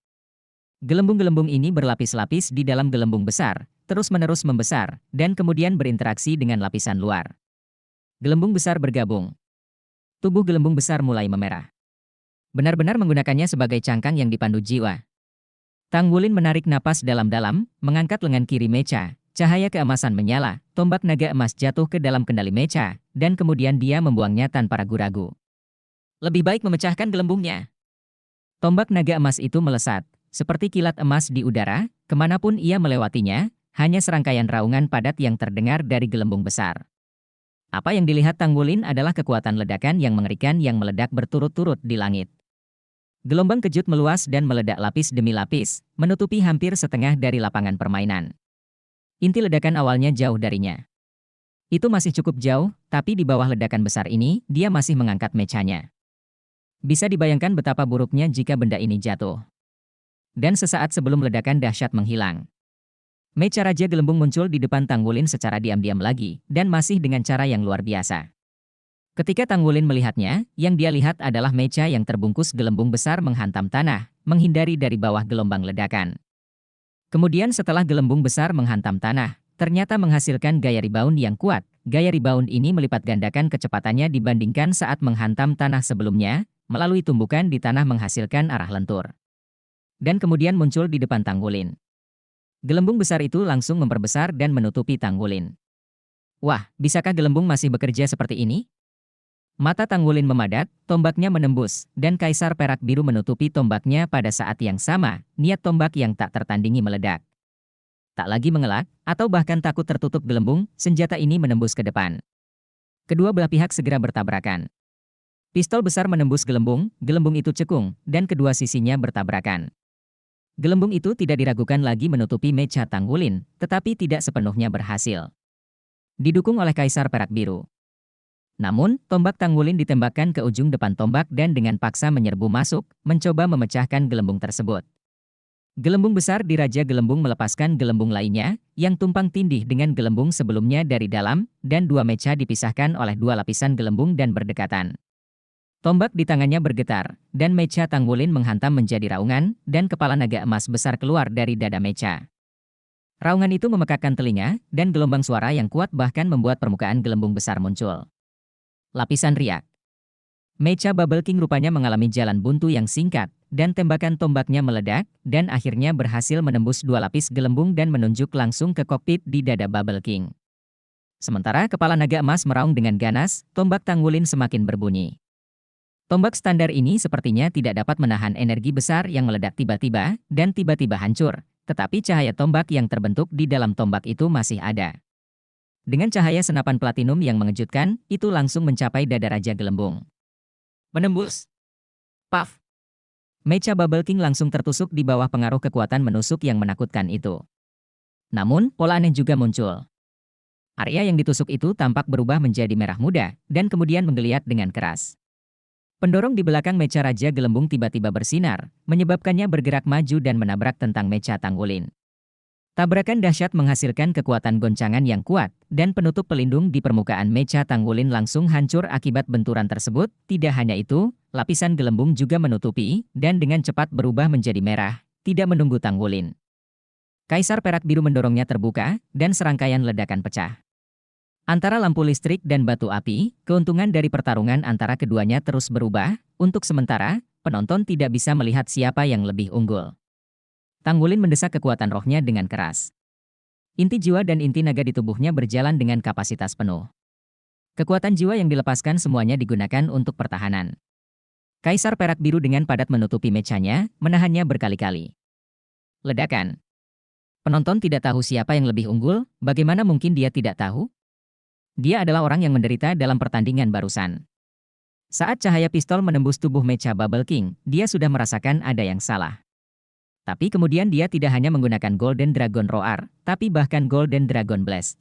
Gelembung-gelembung ini berlapis-lapis di dalam gelembung besar, terus-menerus membesar, dan kemudian berinteraksi dengan lapisan luar. Gelembung besar bergabung. Tubuh gelembung besar mulai memerah. Benar-benar menggunakannya sebagai cangkang yang dipandu jiwa. Tang Wulin menarik napas dalam-dalam, mengangkat lengan kiri mecha, cahaya keemasan menyala, tombak naga emas jatuh ke dalam kendali mecha, dan kemudian dia membuangnya tanpa ragu-ragu. Lebih baik memecahkan gelembungnya. Tombak naga emas itu melesat, seperti kilat emas di udara, kemanapun ia melewatinya, hanya serangkaian raungan padat yang terdengar dari gelembung besar. Apa yang dilihat Tang Wulin adalah kekuatan ledakan yang mengerikan yang meledak berturut-turut di langit. Gelombang kejut meluas dan meledak lapis demi lapis, menutupi hampir setengah dari lapangan permainan. Inti ledakan awalnya jauh darinya. Itu masih cukup jauh, tapi di bawah ledakan besar ini, dia masih mengangkat mechanya. Bisa dibayangkan betapa buruknya jika benda ini jatuh. Dan sesaat sebelum ledakan dahsyat menghilang, mecha Raja Gelembung muncul di depan Tang Wulin secara diam-diam lagi, dan masih dengan cara yang luar biasa. Ketika Tang Wulin melihatnya, yang dia lihat adalah mecha yang terbungkus gelembung besar menghantam tanah, menghindari dari bawah gelombang ledakan. Kemudian setelah gelembung besar menghantam tanah, ternyata menghasilkan gaya rebound yang kuat. Gaya rebound ini melipat gandakan kecepatannya dibandingkan saat menghantam tanah sebelumnya, melalui tumbukan di tanah menghasilkan arah lentur. Dan kemudian muncul di depan Tang Wulin. Gelembung besar itu langsung memperbesar dan menutupi Tang Wulin. Wah, bisakah gelembung masih bekerja seperti ini? Mata Tang Wulin memadat, tombaknya menembus, dan Kaisar Perak Biru menutupi tombaknya pada saat yang sama, niat tombak yang tak tertandingi meledak. Tak lagi mengelak, atau bahkan takut tertutup gelembung, senjata ini menembus ke depan. Kedua belah pihak segera bertabrakan. Pistol besar menembus gelembung itu cekung, dan kedua sisinya bertabrakan. Gelembung itu tidak diragukan lagi menutupi mecha Tang Wulin, tetapi tidak sepenuhnya berhasil. Didukung oleh Kaisar Perak Biru. Namun, tombak Tang Wulin ditembakkan ke ujung depan tombak dan dengan paksa menyerbu masuk, mencoba memecahkan gelembung tersebut. Gelembung besar di Raja Gelembung melepaskan gelembung lainnya, yang tumpang tindih dengan gelembung sebelumnya dari dalam, dan dua mecha dipisahkan oleh dua lapisan gelembung dan berdekatan. Tombak di tangannya bergetar, dan mecha Tang Wulin menghantam menjadi raungan, dan kepala naga emas besar keluar dari dada mecha. Raungan itu memekakkan telinga, dan gelombang suara yang kuat bahkan membuat permukaan gelembung besar muncul. Lapisan riak. Mecha Bubble King rupanya mengalami jalan buntu yang singkat, dan tembakan tombaknya meledak, dan akhirnya berhasil menembus dua lapis gelembung dan menunjuk langsung ke kokpit di dada Bubble King. Sementara kepala naga emas meraung dengan ganas, tombak Tang Wulin semakin berbunyi. Tombak standar ini sepertinya tidak dapat menahan energi besar yang meledak tiba-tiba, dan tiba-tiba hancur, tetapi cahaya tombak yang terbentuk di dalam tombak itu masih ada. Dengan cahaya senapan platinum yang mengejutkan, itu langsung mencapai dada Raja Gelembung. Menembus. Puff. Mecha Bubble King langsung tertusuk di bawah pengaruh kekuatan menusuk yang menakutkan itu. Namun, pola aneh juga muncul. Area yang ditusuk itu tampak berubah menjadi merah muda, dan kemudian menggeliat dengan keras. Pendorong di belakang mecha Raja Gelembung tiba-tiba bersinar, menyebabkannya bergerak maju dan menabrak tentang mecha Tanggulin. Tabrakan dahsyat menghasilkan kekuatan goncangan yang kuat, dan penutup pelindung di permukaan mecha Tanggulin langsung hancur akibat benturan tersebut. Tidak hanya itu, lapisan gelembung juga menutupi, dan dengan cepat berubah menjadi merah, tidak menunggu Tanggulin. Kaisar Perak Biru mendorongnya terbuka, dan serangkaian ledakan pecah. Antara lampu listrik dan batu api, keuntungan dari pertarungan antara keduanya terus berubah. Untuk sementara, penonton tidak bisa melihat siapa yang lebih unggul. Tanggulin mendesak kekuatan rohnya dengan keras. Inti jiwa dan inti naga di tubuhnya berjalan dengan kapasitas penuh. Kekuatan jiwa yang dilepaskan semuanya digunakan untuk pertahanan. Kaisar Perak Biru dengan padat menutupi mechanya, menahannya berkali-kali. Ledakan. Penonton tidak tahu siapa yang lebih unggul, bagaimana mungkin dia tidak tahu? Dia adalah orang yang menderita dalam pertandingan barusan. Saat cahaya pistol menembus tubuh mecha Bubble King, dia sudah merasakan ada yang salah. Tapi kemudian dia tidak hanya menggunakan Golden Dragon Roar, tapi bahkan Golden Dragon Blast.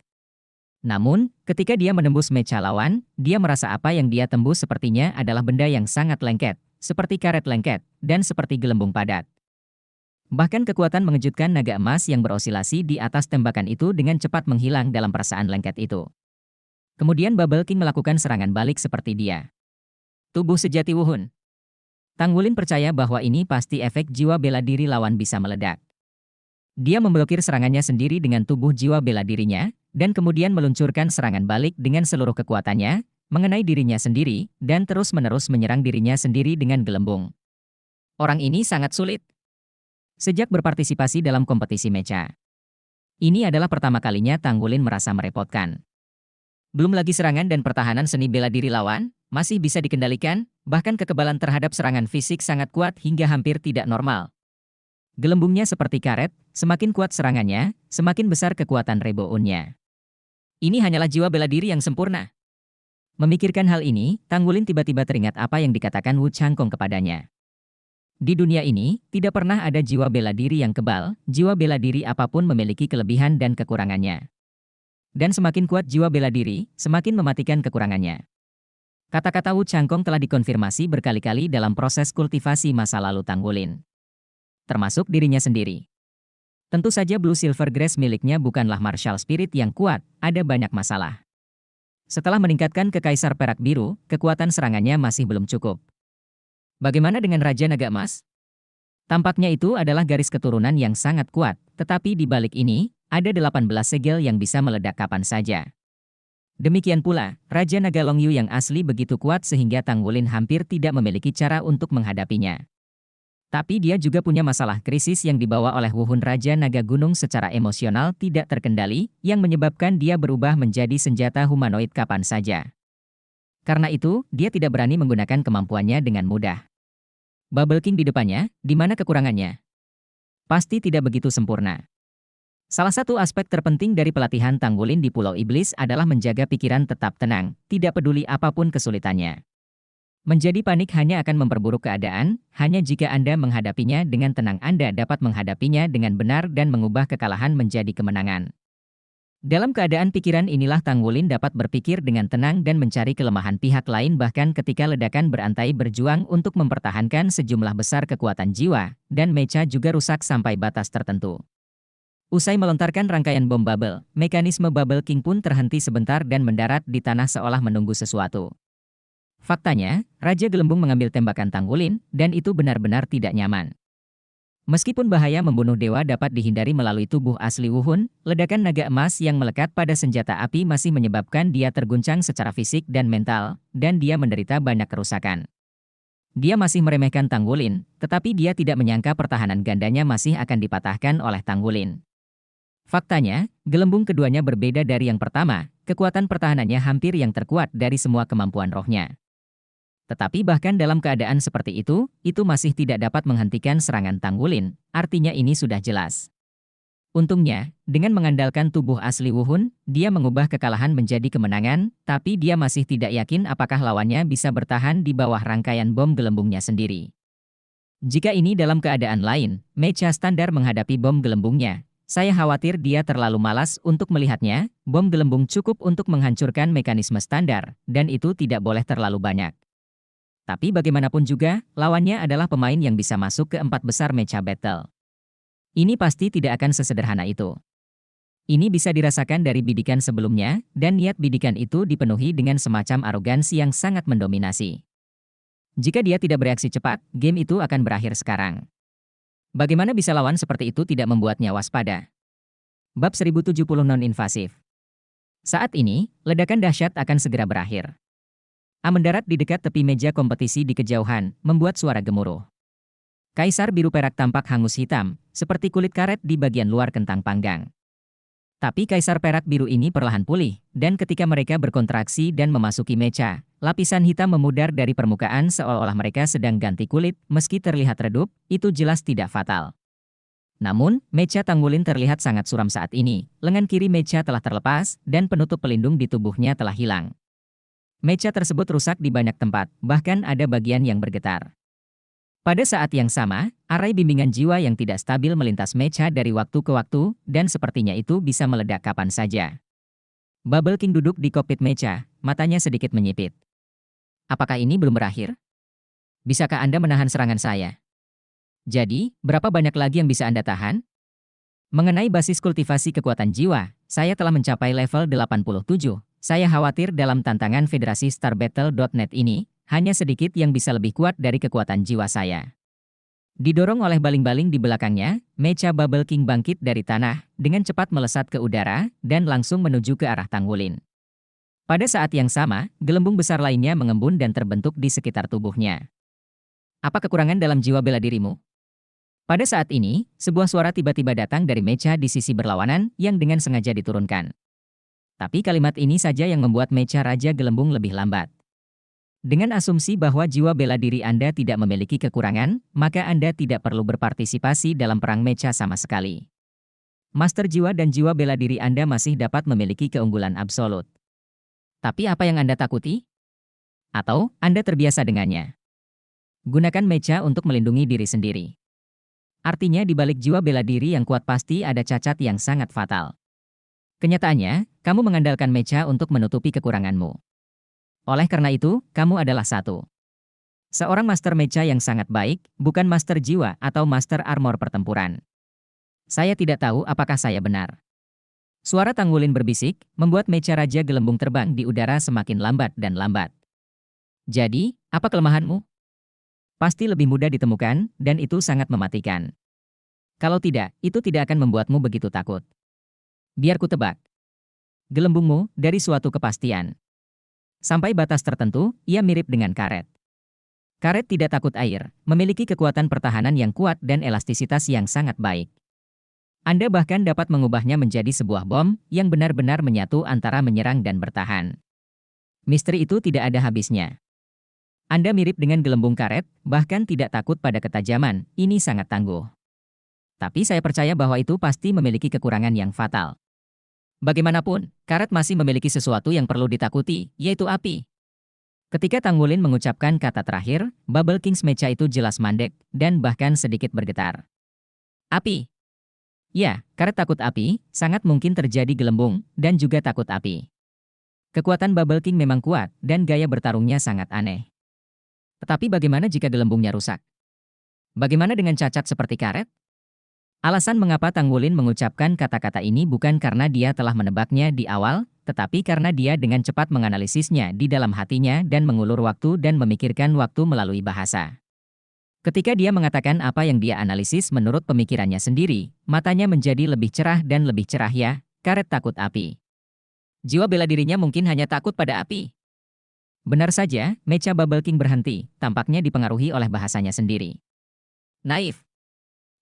Namun, ketika dia menembus mecha lawan, dia merasa apa yang dia tembus sepertinya adalah benda yang sangat lengket, seperti karet lengket, dan seperti gelembung padat. Bahkan kekuatan mengejutkan naga emas yang berosilasi di atas tembakan itu dengan cepat menghilang dalam perasaan lengket itu. Kemudian Bubble King melakukan serangan balik seperti dia. Tubuh sejati Wuhun. Tanggulin percaya bahwa ini pasti efek jiwa bela diri lawan bisa meledak. Dia memblokir serangannya sendiri dengan tubuh jiwa bela dirinya, dan kemudian meluncurkan serangan balik dengan seluruh kekuatannya, mengenai dirinya sendiri, dan terus-menerus menyerang dirinya sendiri dengan gelembung. Orang ini sangat sulit. Sejak berpartisipasi dalam kompetisi mecha, ini adalah pertama kalinya Tanggulin merasa merepotkan. Belum lagi serangan dan pertahanan seni bela diri lawan, masih bisa dikendalikan, bahkan kekebalan terhadap serangan fisik sangat kuat hingga hampir tidak normal. Gelembungnya seperti karet, semakin kuat serangannya, semakin besar kekuatan reboundnya. Ini hanyalah jiwa bela diri yang sempurna. Memikirkan hal ini, Tanggulin tiba-tiba teringat apa yang dikatakan Wu Changkong kepadanya. Di dunia ini, tidak pernah ada jiwa bela diri yang kebal, jiwa bela diri apapun memiliki kelebihan dan kekurangannya. Dan semakin kuat jiwa bela diri, semakin mematikan kekurangannya. Kata-kata Wu Changkong telah dikonfirmasi berkali-kali dalam proses kultivasi masa lalu Tanggulin. Termasuk dirinya sendiri. Tentu saja Blue Silver Grace miliknya bukanlah martial spirit yang kuat, ada banyak masalah. Setelah meningkatkan ke Kaisar Perak Biru, kekuatan serangannya masih belum cukup. Bagaimana dengan Raja Naga Emas? Tampaknya itu adalah garis keturunan yang sangat kuat, tetapi di balik ini, ada 18 segel yang bisa meledak kapan saja. Demikian pula, Raja Naga Longyu yang asli begitu kuat sehingga Tanggulin hampir tidak memiliki cara untuk menghadapinya. Tapi dia juga punya masalah krisis yang dibawa oleh Wuhun Raja Naga Gunung secara emosional tidak terkendali, yang menyebabkan dia berubah menjadi senjata humanoid kapan saja. Karena itu, dia tidak berani menggunakan kemampuannya dengan mudah. Bubble King di depannya, di mana kekurangannya? Pasti tidak begitu sempurna. Salah satu aspek terpenting dari pelatihan Tanggulin di Pulau Iblis adalah menjaga pikiran tetap tenang, tidak peduli apapun kesulitannya. Menjadi panik hanya akan memperburuk keadaan, hanya jika Anda menghadapinya dengan tenang Anda dapat menghadapinya dengan benar dan mengubah kekalahan menjadi kemenangan. Dalam keadaan pikiran inilah Tanggulin dapat berpikir dengan tenang dan mencari kelemahan pihak lain bahkan ketika ledakan berantai berjuang untuk mempertahankan sejumlah besar kekuatan jiwa, dan mecha juga rusak sampai batas tertentu. Usai melontarkan rangkaian bom bubble, mekanisme Bubble King pun terhenti sebentar dan mendarat di tanah seolah menunggu sesuatu. Faktanya, Raja Gelembung mengambil tembakan Tanggulin, dan itu benar-benar tidak nyaman. Meskipun bahaya membunuh dewa dapat dihindari melalui tubuh asli Wuhun, ledakan naga emas yang melekat pada senjata api masih menyebabkan dia terguncang secara fisik dan mental, dan dia menderita banyak kerusakan. Dia masih meremehkan Tanggulin, tetapi dia tidak menyangka pertahanan gandanya masih akan dipatahkan oleh Tanggulin. Faktanya, gelembung keduanya berbeda dari yang pertama, kekuatan pertahanannya hampir yang terkuat dari semua kemampuan rohnya. Tetapi bahkan dalam keadaan seperti itu masih tidak dapat menghentikan serangan Tanggulin, artinya ini sudah jelas. Untungnya, dengan mengandalkan tubuh asli Wuhun, dia mengubah kekalahan menjadi kemenangan, tapi dia masih tidak yakin apakah lawannya bisa bertahan di bawah rangkaian bom gelembungnya sendiri. Jika ini dalam keadaan lain, mecha standar menghadapi bom gelembungnya, saya khawatir dia terlalu malas untuk melihatnya, bom gelembung cukup untuk menghancurkan mekanisme standar, dan itu tidak boleh terlalu banyak. Tapi bagaimanapun juga, lawannya adalah pemain yang bisa masuk ke 4 besar Mecha Battle. Ini pasti tidak akan sesederhana itu. Ini bisa dirasakan dari bidikan sebelumnya, dan niat bidikan itu dipenuhi dengan semacam arogansi yang sangat mendominasi. Jika dia tidak bereaksi cepat, game itu akan berakhir sekarang. Bagaimana bisa lawan seperti itu tidak membuatnya waspada? Bab 1070 non-invasif. Saat ini, ledakan dahsyat akan segera berakhir. A mendarat di dekat tepi meja kompetisi di kejauhan, membuat suara gemuruh. Kaisar biru perak tampak hangus hitam, seperti kulit karet di bagian luar kentang panggang. Tapi kaisar perak biru ini perlahan pulih, dan ketika mereka berkontraksi dan memasuki mecha, lapisan hitam memudar dari permukaan seolah-olah mereka sedang ganti kulit, meski terlihat redup, itu jelas tidak fatal. Namun, mecha Tanggulin terlihat sangat suram saat ini, lengan kiri mecha telah terlepas, dan penutup pelindung di tubuhnya telah hilang. Mecha tersebut rusak di banyak tempat, bahkan ada bagian yang bergetar. Pada saat yang sama, arai bimbingan jiwa yang tidak stabil melintas mecha dari waktu ke waktu, dan sepertinya itu bisa meledak kapan saja. Bubble King duduk di kokpit mecha, matanya sedikit menyipit. Apakah ini belum berakhir? Bisakah Anda menahan serangan saya? Jadi, berapa banyak lagi yang bisa Anda tahan? Mengenai basis kultivasi kekuatan jiwa, saya telah mencapai level 87. Saya khawatir dalam tantangan Federasi StarBattle.net ini, hanya sedikit yang bisa lebih kuat dari kekuatan jiwa saya. Didorong oleh baling-baling di belakangnya, mecha Bubble King bangkit dari tanah, dengan cepat melesat ke udara, dan langsung menuju ke arah Tanggulin. Pada saat yang sama, gelembung besar lainnya mengembun dan terbentuk di sekitar tubuhnya. Apa kekurangan dalam jiwa bela dirimu? Pada saat ini, sebuah suara tiba-tiba datang dari mecha di sisi berlawanan yang dengan sengaja diturunkan. Tapi kalimat ini saja yang membuat mecha Raja Gelembung lebih lambat. Dengan asumsi bahwa jiwa bela diri Anda tidak memiliki kekurangan, maka Anda tidak perlu berpartisipasi dalam perang mecha sama sekali. Master jiwa dan jiwa bela diri Anda masih dapat memiliki keunggulan absolut. Tapi apa yang Anda takuti? Atau Anda terbiasa dengannya? Gunakan mecha untuk melindungi diri sendiri. Artinya di balik jiwa bela diri yang kuat pasti ada cacat yang sangat fatal. Kenyataannya, kamu mengandalkan mecha untuk menutupi kekuranganmu. Oleh karena itu, kamu adalah seorang master mecha yang sangat baik, bukan master jiwa atau master armor pertempuran. Saya tidak tahu apakah saya benar. Suara Tanggulin berbisik, membuat mecha Raja Gelembung terbang di udara semakin lambat dan lambat. Jadi, apa kelemahanmu? Pasti lebih mudah ditemukan, dan itu sangat mematikan. Kalau tidak, itu tidak akan membuatmu begitu takut. Biar ku tebak. Gelembungmu, dari suatu kepastian. Sampai batas tertentu, ia mirip dengan karet. Karet tidak takut air, memiliki kekuatan pertahanan yang kuat dan elastisitas yang sangat baik. Anda bahkan dapat mengubahnya menjadi sebuah bom, yang benar-benar menyatu antara menyerang dan bertahan. Misteri itu tidak ada habisnya. Anda mirip dengan gelembung karet, bahkan tidak takut pada ketajaman, ini sangat tangguh. Tapi saya percaya bahwa itu pasti memiliki kekurangan yang fatal. Bagaimanapun, karet masih memiliki sesuatu yang perlu ditakuti, yaitu api. Ketika Tanggulin mengucapkan kata terakhir, Bubble King's mecha itu jelas mandek, dan bahkan sedikit bergetar. Api. Ya, karet takut api, sangat mungkin terjadi gelembung, dan juga takut api. Kekuatan Bubble King memang kuat, dan gaya bertarungnya sangat aneh. Tetapi bagaimana jika gelembungnya rusak? Bagaimana dengan cacat seperti karet? Alasan mengapa Tanggulin mengucapkan kata-kata ini bukan karena dia telah menebaknya di awal, tetapi karena dia dengan cepat menganalisisnya di dalam hatinya dan mengulur waktu dan memikirkan waktu melalui bahasa. Ketika dia mengatakan apa yang dia analisis menurut pemikirannya sendiri, matanya menjadi lebih cerah dan lebih cerah ya, karet takut api. Jiwa bela dirinya mungkin hanya takut pada api. Benar saja, mecha Bubble King berhenti, tampaknya dipengaruhi oleh bahasanya sendiri. Naif.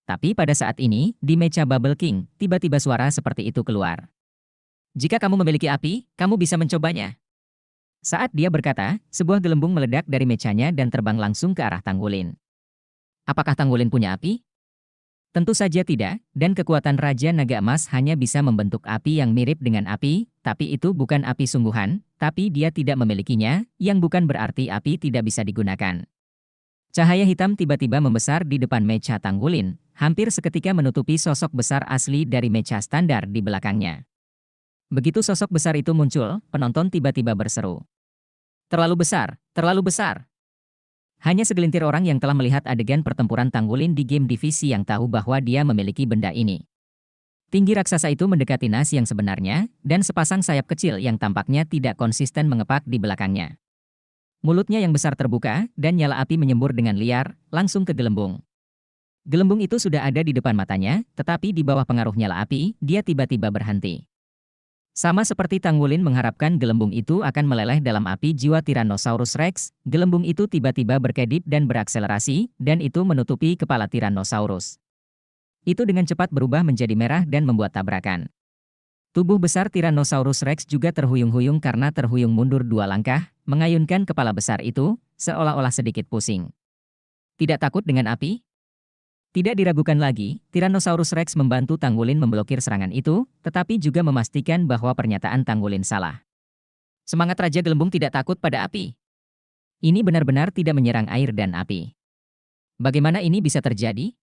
Tapi pada saat ini, di mecha Bubble King, tiba-tiba suara seperti itu keluar. Jika kamu memiliki api, kamu bisa mencobanya. Saat dia berkata, sebuah gelembung meledak dari mechanya dan terbang langsung ke arah Tanggulin. Apakah Tanggulin punya api? Tentu saja tidak, dan kekuatan Raja Naga Emas hanya bisa membentuk api yang mirip dengan api, tapi itu bukan api sungguhan, tapi dia tidak memilikinya, yang bukan berarti api tidak bisa digunakan. Cahaya hitam tiba-tiba membesar di depan mecha Tanggulin, hampir seketika menutupi sosok besar asli dari mecha standar di belakangnya. Begitu sosok besar itu muncul, penonton tiba-tiba berseru. Terlalu besar, terlalu besar. Hanya segelintir orang yang telah melihat adegan pertempuran Tanggulin di game divisi yang tahu bahwa dia memiliki benda ini. Tinggi raksasa itu mendekati nas yang sebenarnya, dan sepasang sayap kecil yang tampaknya tidak konsisten mengepak di belakangnya. Mulutnya yang besar terbuka, dan nyala api menyembur dengan liar, langsung ke gelembung. Gelembung itu sudah ada di depan matanya, tetapi di bawah pengaruh nyala api, dia tiba-tiba berhenti. Sama seperti Tanggulin mengharapkan gelembung itu akan meleleh dalam api jiwa Tyrannosaurus Rex, gelembung itu tiba-tiba berkedip dan berakselerasi, dan itu menutupi kepala Tyrannosaurus. Itu dengan cepat berubah menjadi merah dan membuat tabrakan. Tubuh besar Tyrannosaurus Rex juga terhuyung-huyung karena terhuyung mundur 2 langkah, mengayunkan kepala besar itu, seolah-olah sedikit pusing. Tidak takut dengan api? Tidak diragukan lagi, Tyrannosaurus Rex membantu Tanggulin memblokir serangan itu, tetapi juga memastikan bahwa pernyataan Tanggulin salah. Semangat Raja Gelembung tidak takut pada api. Ini benar-benar tidak menyerang air dan api. Bagaimana ini bisa terjadi?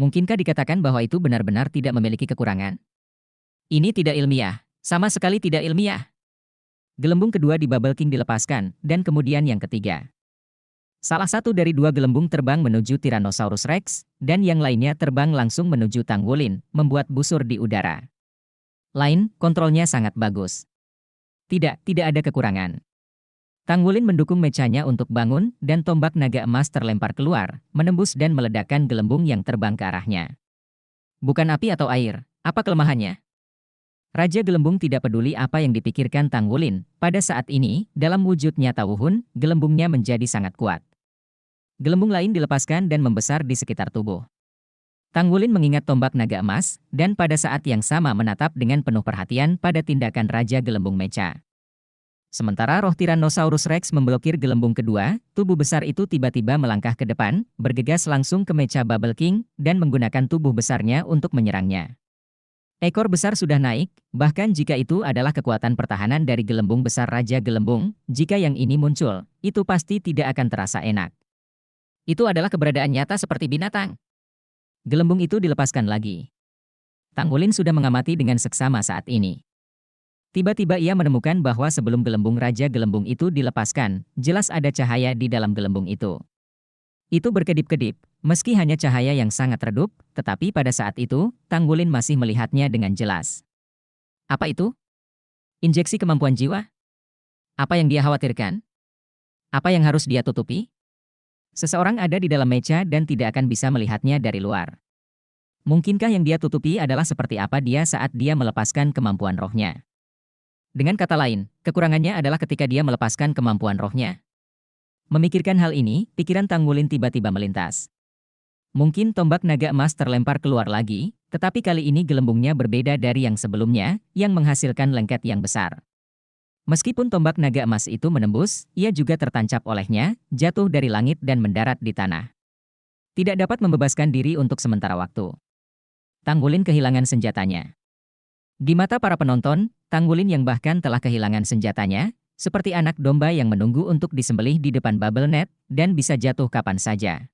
Mungkinkah dikatakan bahwa itu benar-benar tidak memiliki kekurangan? Ini tidak ilmiah, sama sekali tidak ilmiah. Gelembung kedua di Bubble King dilepaskan, dan kemudian yang ketiga. Salah satu dari 2 gelembung terbang menuju Tyrannosaurus Rex, dan yang lainnya terbang langsung menuju Tanggulin, membuat busur di udara. Kontrolnya sangat bagus. Tidak ada kekurangan. Tanggulin mendukung mechanya untuk bangun, dan tombak naga emas terlempar keluar, menembus dan meledakkan gelembung yang terbang ke arahnya. Bukan api atau air, apa kelemahannya? Raja Gelembung tidak peduli apa yang dipikirkan Tanggulin, pada saat ini, dalam wujud nyata Wuhun, gelembungnya menjadi sangat kuat. Gelembung lain dilepaskan dan membesar di sekitar tubuh. Tanggulin mengingat tombak naga emas, dan pada saat yang sama menatap dengan penuh perhatian pada tindakan Raja Gelembung Mecha. Sementara roh Tyrannosaurus Rex memblokir gelembung kedua, tubuh besar itu tiba-tiba melangkah ke depan, bergegas langsung ke Mecha Bubble King, dan menggunakan tubuh besarnya untuk menyerangnya. Ekor besar sudah naik, bahkan jika itu adalah kekuatan pertahanan dari gelembung besar Raja Gelembung, jika yang ini muncul, itu pasti tidak akan terasa enak. Itu adalah keberadaan nyata seperti binatang. Gelembung itu dilepaskan lagi. Tanggulin sudah mengamati dengan seksama saat ini. Tiba-tiba ia menemukan bahwa sebelum gelembung Raja Gelembung itu dilepaskan, jelas ada cahaya di dalam gelembung itu. Itu berkedip-kedip, meski hanya cahaya yang sangat redup, tetapi pada saat itu, Tanggulin masih melihatnya dengan jelas. Apa itu? Injeksi kemampuan jiwa? Apa yang dia khawatirkan? Apa yang harus dia tutupi? Seseorang ada di dalam mecha dan tidak akan bisa melihatnya dari luar. Mungkinkah yang dia tutupi adalah seperti apa dia saat dia melepaskan kemampuan rohnya? Dengan kata lain, kekurangannya adalah ketika dia melepaskan kemampuan rohnya. Memikirkan hal ini, pikiran Tanggulin tiba-tiba melintas. Mungkin tombak naga emas terlempar keluar lagi, tetapi kali ini gelembungnya berbeda dari yang sebelumnya, yang menghasilkan lengket yang besar. Meskipun tombak naga emas itu menembus, ia juga tertancap olehnya, jatuh dari langit dan mendarat di tanah. Tidak dapat membebaskan diri untuk sementara waktu. Tanggulin kehilangan senjatanya. Di mata para penonton, Tanggulin yang bahkan telah kehilangan senjatanya, seperti anak domba yang menunggu untuk disembelih di depan bubble net, dan bisa jatuh kapan saja.